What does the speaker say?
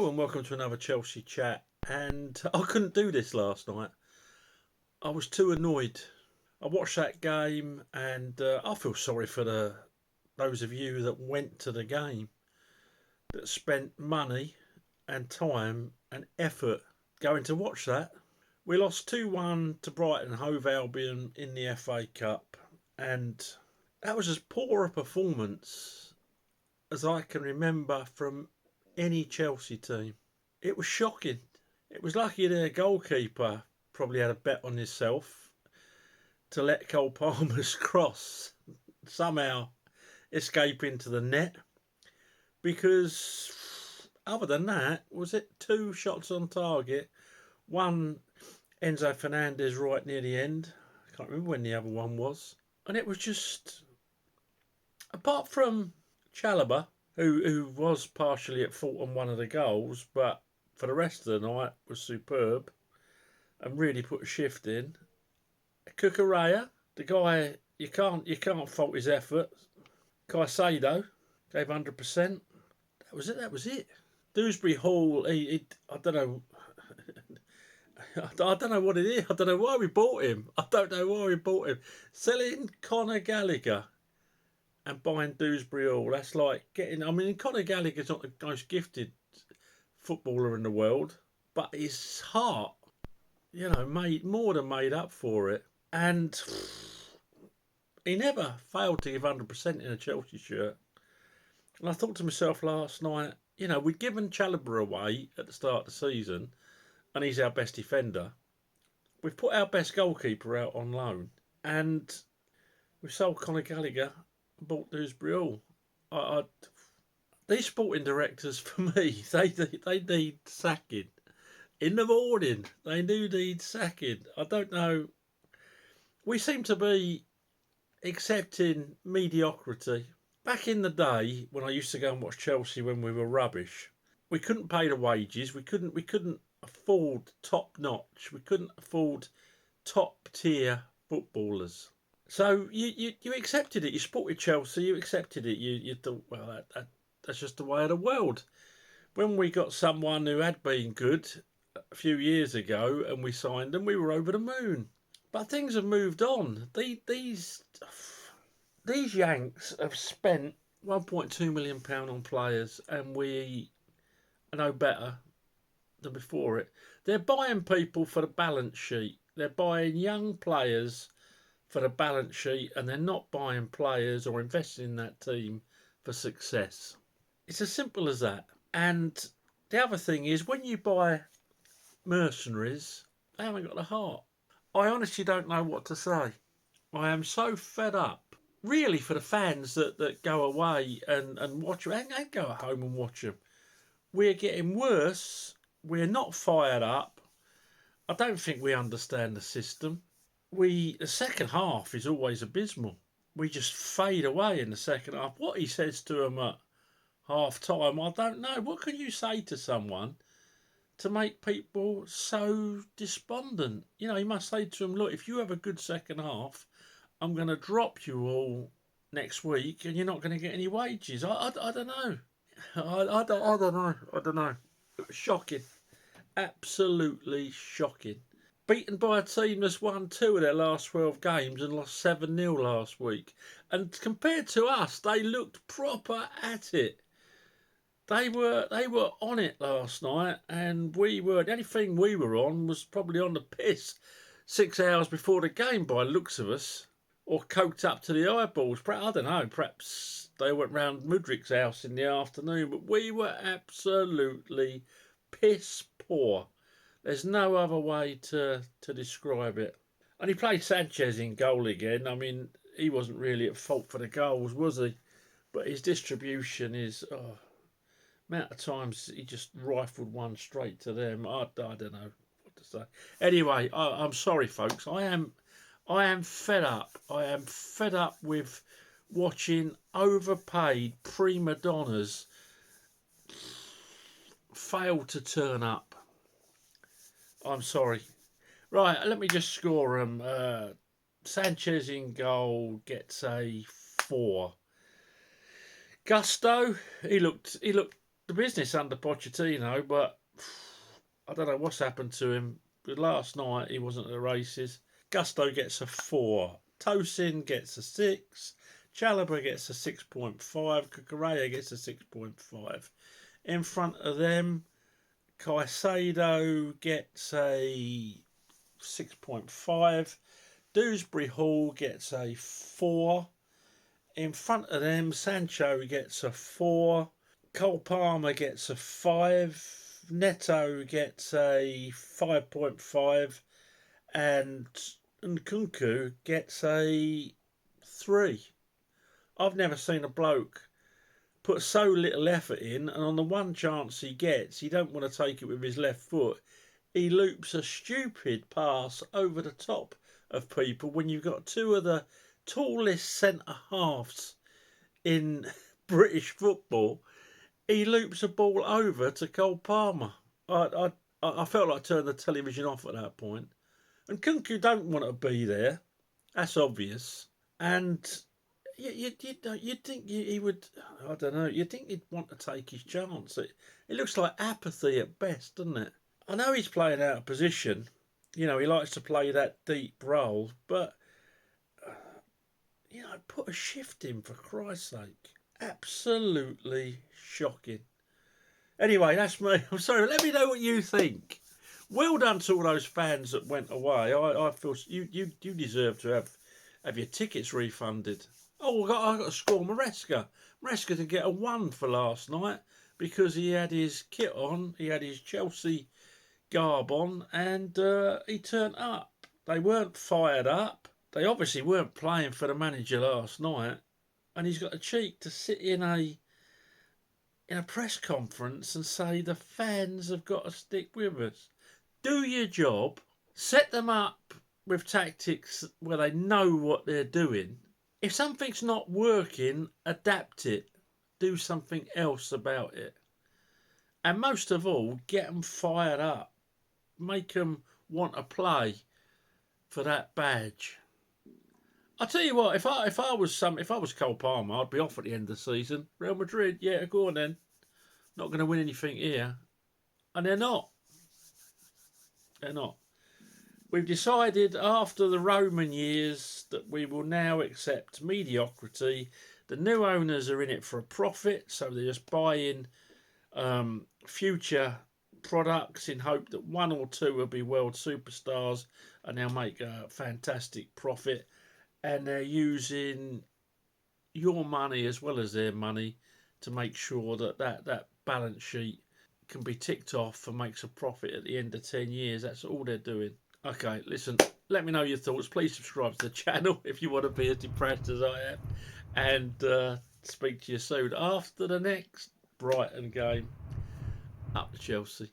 Hello and welcome to another Chelsea chat. And I couldn't do this last night. I was too annoyed. I watched that game and I feel sorry for those of you that went to the game, that spent money and time and effort going to watch that. We lost 2-1 to Brighton Hove Albion in the FA Cup, and that was as poor a performance as I can remember from any Chelsea team. It was shocking. It was lucky their goalkeeper probably had a bet on himself to let Cole Palmer's cross somehow escape into the net, because other than that, was it 2 shots on target? One, Enzo Fernandez right near the end. I can't remember when the other one was. And it was just, apart from Chalobah, who was partially at fault on one of the goals, but for the rest of the night was superb and really put a shift in. Cucurella, the guy, you can't fault his effort. Caicedo gave 100%. That was it. Dewsbury Hall, I don't know. I don't know what it is. I don't know why we bought him. Selling Conor Gallagher and buying Dewsbury Hall, that's like getting... I mean, Conor Gallagher's not the most gifted footballer in the world, but his heart, made up for it. And he never failed to give 100% in a Chelsea shirt. And I thought to myself last night, we'd given Chalobah away at the start of the season, and he's our best defender. We've put our best goalkeeper out on loan, and we've sold Conor Gallagher and bought Dewsbury Hall. These sporting directors, for me, they need sacking. In the morning, they do need sacking. I don't know. We seem to be accepting mediocrity. Back in the day, when I used to go and watch Chelsea when we were rubbish, we couldn't pay the wages. We couldn't afford top notch. We couldn't afford top tier footballers. So you accepted it. You supported Chelsea. You accepted it. You thought, well, that's just the way of the world. When we got someone who had been good a few years ago and we signed them, we were over the moon. But things have moved on. These Yanks have spent £1.2 million on players, and we know better than before it. They're buying people for the balance sheet. They're buying young players for the balance sheet, and they're not buying players or investing in that team for success. It's as simple as that. And the other thing is, when you buy mercenaries, they haven't got the heart. I honestly don't know what to say. I am so fed up. Really, for the fans that go away and watch them, and go at home and watch them. We're getting worse. We're not fired up. I don't think we understand the system. The second half is always abysmal. We just fade away in the second half. What he says to them at half time, I don't know. What can you say to someone to make people so despondent? You must say to them, look, if you have a good second half, I'm going to drop you all next week and you're not going to get any wages. I don't know. I don't know. It was shocking. Absolutely shocking. Beaten by a team that's won 2 of their last 12 games and lost 7-0 last week. And compared to us, they looked proper at it. They were on it last night, and we were. The only thing we were on was probably on the piss 6 hours before the game, by the looks of us, or coked up to the eyeballs. I don't know. Perhaps they went round Mudrik's house in the afternoon, but we were absolutely piss poor. There's no other way to describe it. And he played Sanchez in goal again. I mean, he wasn't really at fault for the goals, was he? But his distribution is... amount of times he just rifled one straight to them. I don't know what to say. Anyway, I'm sorry, folks. I am fed up. I am fed up with watching overpaid prima donnas fail to turn up. I'm sorry. Right, let me just score them. Sanchez in goal gets a 4. Gusto, he looked the business under Pochettino, but I don't know what's happened to him. But last night he wasn't at the races. Gusto gets a 4. Tosin gets a 6. Chalobah gets a 6.5. Cucurella gets a 6.5. In front of them, Caicedo gets a 6.5. Dewsbury Hall gets a 4. In front of them, Sancho gets a 4. Cole Palmer gets a 5. Neto gets a 5.5. And Nkunku gets a 3. I've never seen a bloke put so little effort in, and on the one chance he gets, he don't want to take it with his left foot. He loops a stupid pass over the top of people when you've got two of the tallest centre halves in British football. He loops a ball over to Cole Palmer. I felt like turning the television off at that point. And Kunku don't want to be there. That's obvious. And you'd think he would, I don't know, you'd think he'd want to take his chance. It looks like apathy at best, doesn't it? I know he's playing out of position. You know, he likes to play that deep role, but, put a shift in for Christ's sake. Absolutely shocking. Anyway, that's me. I'm sorry, let me know what you think. Well done to all those fans that went away. I feel you deserve to have your tickets refunded. Oh, I got to score Maresca. Maresca didn't get a 1 for last night because he had his kit on, he had his Chelsea garb on, and he turned up. They weren't fired up. They obviously weren't playing for the manager last night, and he's got the cheek to sit in a press conference and say the fans have got to stick with us. Do your job, set them up with tactics where they know what they're doing. If something's not working, adapt it. Do something else about it. And most of all, get them fired up. Make them want to play for that badge. I'll tell you what, if I was Cole Palmer, I'd be off at the end of the season. Real Madrid, yeah, go on then. Not going to win anything here. And they're not. They're not. We've decided after the Roman years that we will now accept mediocrity. The new owners are in it for a profit, so they're just buying future products in hope that one or two will be world superstars and they'll make a fantastic profit. And they're using your money as well as their money to make sure that balance sheet can be ticked off and makes a profit at the end of 10 years. That's all they're doing. Okay, listen, let me know your thoughts. Please subscribe to the channel if you want to be as depressed as I am. And speak to you soon after the next Brighton game. Up to Chelsea.